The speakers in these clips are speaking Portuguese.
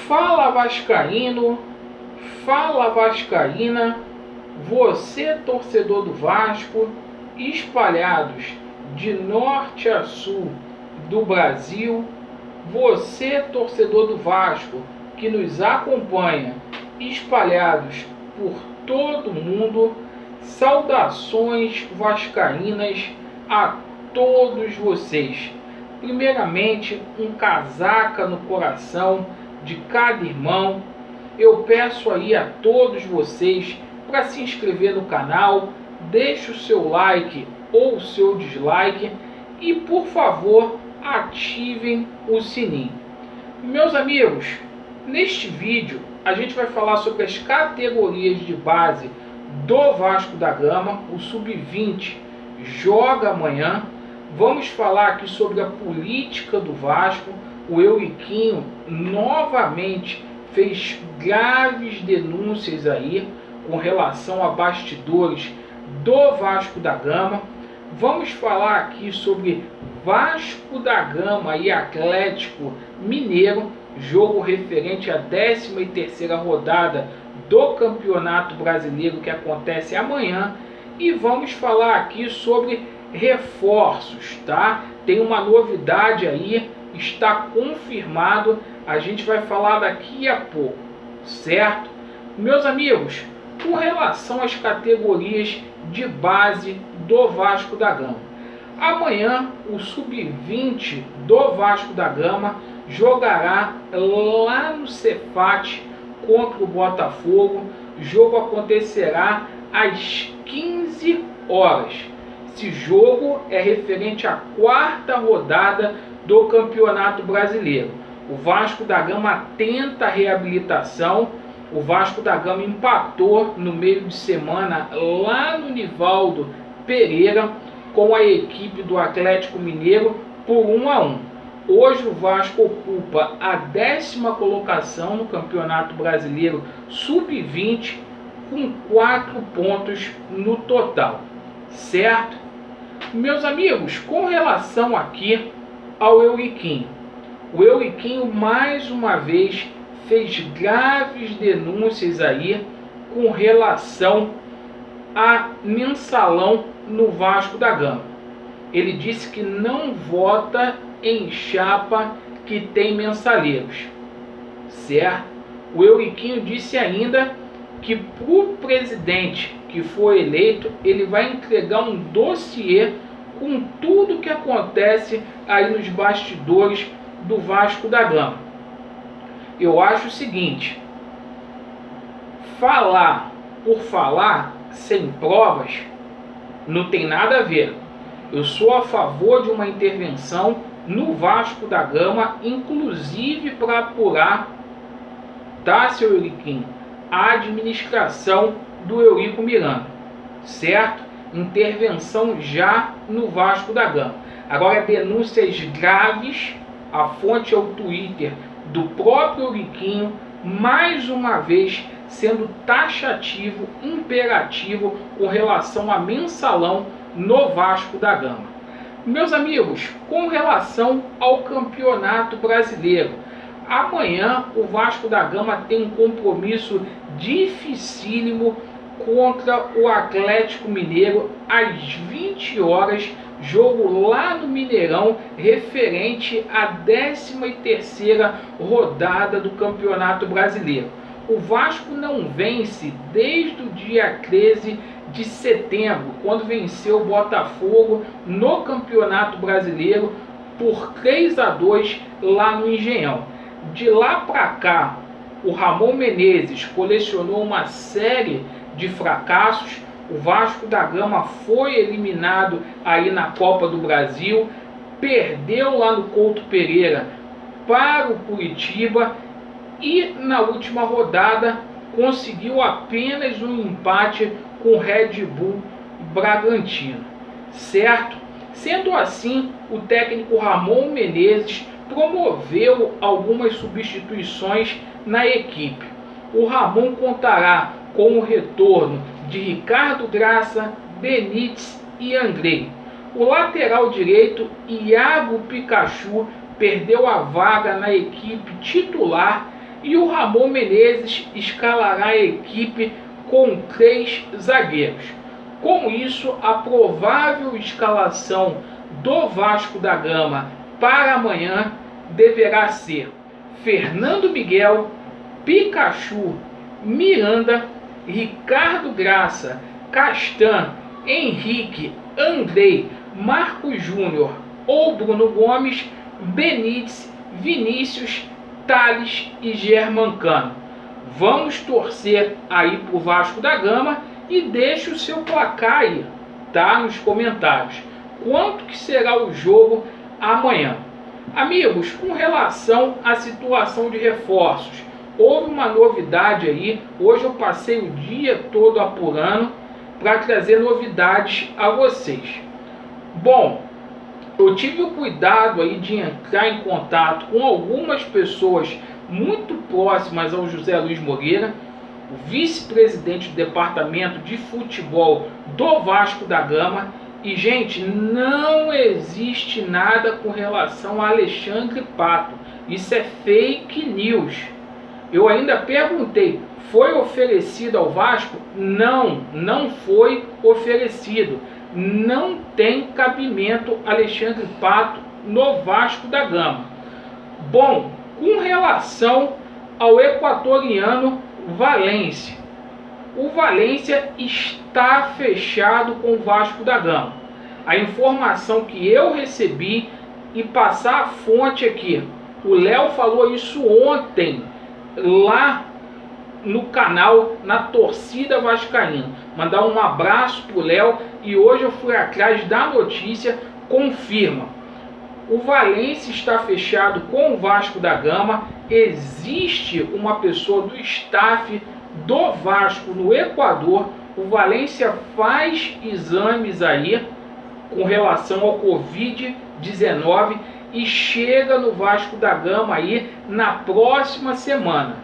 Fala vascaíno, fala vascaína, você torcedor do Vasco, espalhados de norte a sul do Brasil, você torcedor do Vasco que nos acompanha, espalhados por todo o mundo, saudações vascaínas a todos vocês. Primeiramente, um casaca no coração de cada irmão. Eu peço aí a todos vocês para se inscrever no canal, deixe o seu like ou o seu dislike e, por favor, ativem o sininho. Meus amigos, neste vídeo a gente vai falar sobre as categorias de base do Vasco da Gama. O Sub-20 joga amanhã. Vamos falar aqui sobre a política do Vasco. O Euriquinho novamente fez graves denúncias aí com relação a bastidores do Vasco da Gama. Vamos falar aqui sobre Vasco da Gama e Atlético Mineiro, jogo referente à 13ª rodada do Campeonato Brasileiro que acontece amanhã. E vamos falar aqui sobre reforços, tá? Tem uma novidade aí, está confirmado, a gente vai falar daqui a pouco, certo? Meus amigos, com relação às categorias de base do Vasco da Gama, amanhã o Sub-20 do Vasco da Gama jogará lá no Cefate contra o Botafogo. O jogo acontecerá às 15 horas. Esse jogo é referente à 4ª rodada do Campeonato Brasileiro. O Vasco da Gama tenta a reabilitação. O Vasco da Gama empatou no meio de semana lá no Nivaldo Pereira com a equipe do Atlético Mineiro por 1-1. Hoje o Vasco ocupa a 10ª colocação no Campeonato Brasileiro Sub-20 com 4 pontos no total, certo? Meus amigos, com relação aqui ao Euriquinho, o Euriquinho mais uma vez fez graves denúncias aí com relação a mensalão no Vasco da Gama. Ele disse que não vota em chapa que tem mensaleiros, certo? O Euriquinho disse ainda que para o presidente que foi eleito, ele vai entregar um dossiê com tudo que acontece aí nos bastidores do Vasco da Gama. Eu acho o seguinte: falar por falar sem provas não tem nada a ver. Eu sou a favor de uma intervenção no Vasco da Gama, inclusive para apurar, tá, seu Euriquinho, a administração do Eurico Miranda, certo? Intervenção já no Vasco da Gama. Agora, denúncias graves, a fonte é o Twitter do próprio Euriquinho, mais uma vez sendo taxativo, imperativo com relação a mensalão no Vasco da Gama. Meus amigos, com relação ao Campeonato Brasileiro, amanhã o Vasco da Gama tem um compromisso dificílimo contra o Atlético Mineiro às 20 horas, jogo lá no Mineirão, referente à 13ª rodada do Campeonato Brasileiro. O Vasco não vence desde o dia 13 de setembro, quando venceu o Botafogo no Campeonato Brasileiro por 3-2 lá no Engenhão. De lá para cá, o Ramon Menezes colecionou uma série de fracassos. O Vasco da Gama foi eliminado aí na Copa do Brasil, perdeu lá no Couto Pereira para o Curitiba e na última rodada conseguiu apenas um empate com o Red Bull Bragantino, certo? Sendo assim, o técnico Ramon Menezes promoveu algumas substituições na equipe. O Ramon contará com o retorno de Ricardo Graça, Benítez e Andrei. O lateral direito, Iago Pikachu, perdeu a vaga na equipe titular e o Ramon Menezes escalará a equipe com 3 zagueiros. Com isso, a provável escalação do Vasco da Gama para amanhã deverá ser Fernando Miguel, Pikachu, Miranda, Ricardo Graça, Castan, Henrique, Andrei, Marcos Júnior ou Bruno Gomes, Benítez, Vinícius, Thales e Germancano. Vamos torcer aí pro Vasco da Gama e deixe o seu placar aí, tá? Nos comentários. Quanto que será o jogo amanhã? Amigos, com relação à situação de reforços, houve uma novidade aí. Hoje eu passei o dia todo apurando para trazer novidades a vocês. Bom, eu tive o cuidado aí de entrar em contato com algumas pessoas muito próximas ao José Luiz Moreira, o vice-presidente do departamento de futebol do Vasco da Gama. E, gente, não existe nada com relação a Alexandre Pato. Isso é fake news. Eu ainda perguntei, foi oferecido ao Vasco? Não, não foi oferecido. Não tem cabimento Alexandre Pato no Vasco da Gama. Bom, com relação ao equatoriano Valência, o Valência está fechado com o Vasco da Gama. A informação que eu recebi, e passar a fonte aqui, o Léo falou isso ontem lá no canal Na Torcida Vascaína. Mandar um abraço pro Léo, e hoje eu fui atrás da notícia, confirma. O Valência está fechado com o Vasco da Gama. Existe uma pessoa do staff do Vasco no Equador. O Valência faz exames aí com relação ao Covid-19 e chega no Vasco da Gama aí na próxima semana.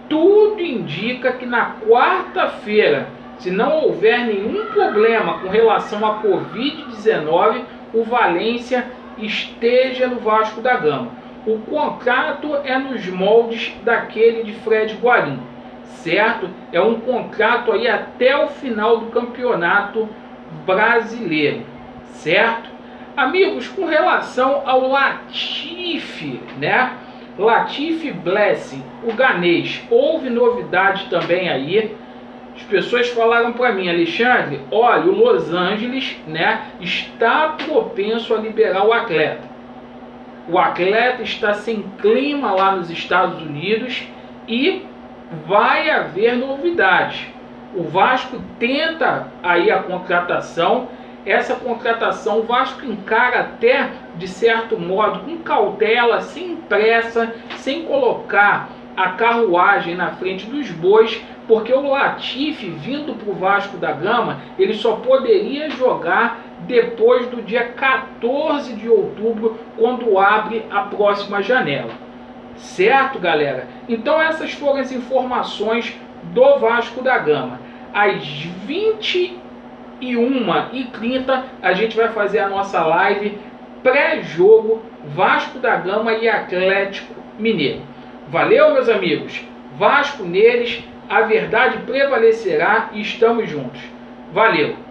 Tudo indica que na quarta-feira, se não houver nenhum problema com relação à Covid-19, o Valência esteja no Vasco da Gama. O contrato é nos moldes daquele de Fred Guarim, certo? É um contrato aí até o final do campeonato brasileiro, certo? Amigos, com relação ao Latifi, né? Latifi Blessing, o ganês, houve novidade também aí. As pessoas falaram para mim, Alexandre, olha, o Los Angeles, né, está propenso a liberar o atleta. O atleta está sem clima lá nos Estados Unidos e vai haver novidades. O Vasco tenta aí a contratação. Essa contratação o Vasco encara até, de certo modo, com cautela, sem pressa, sem colocar a carruagem na frente dos bois, porque o Latifi, vindo para o Vasco da Gama, ele só poderia jogar depois do dia 14 de outubro, quando abre a próxima janela. Certo, galera? Então essas foram as informações do Vasco da Gama. Às 21h30 a gente vai fazer a nossa live pré-jogo Vasco da Gama e Atlético Mineiro. Valeu, meus amigos? Vasco neles, a verdade prevalecerá e estamos juntos. Valeu!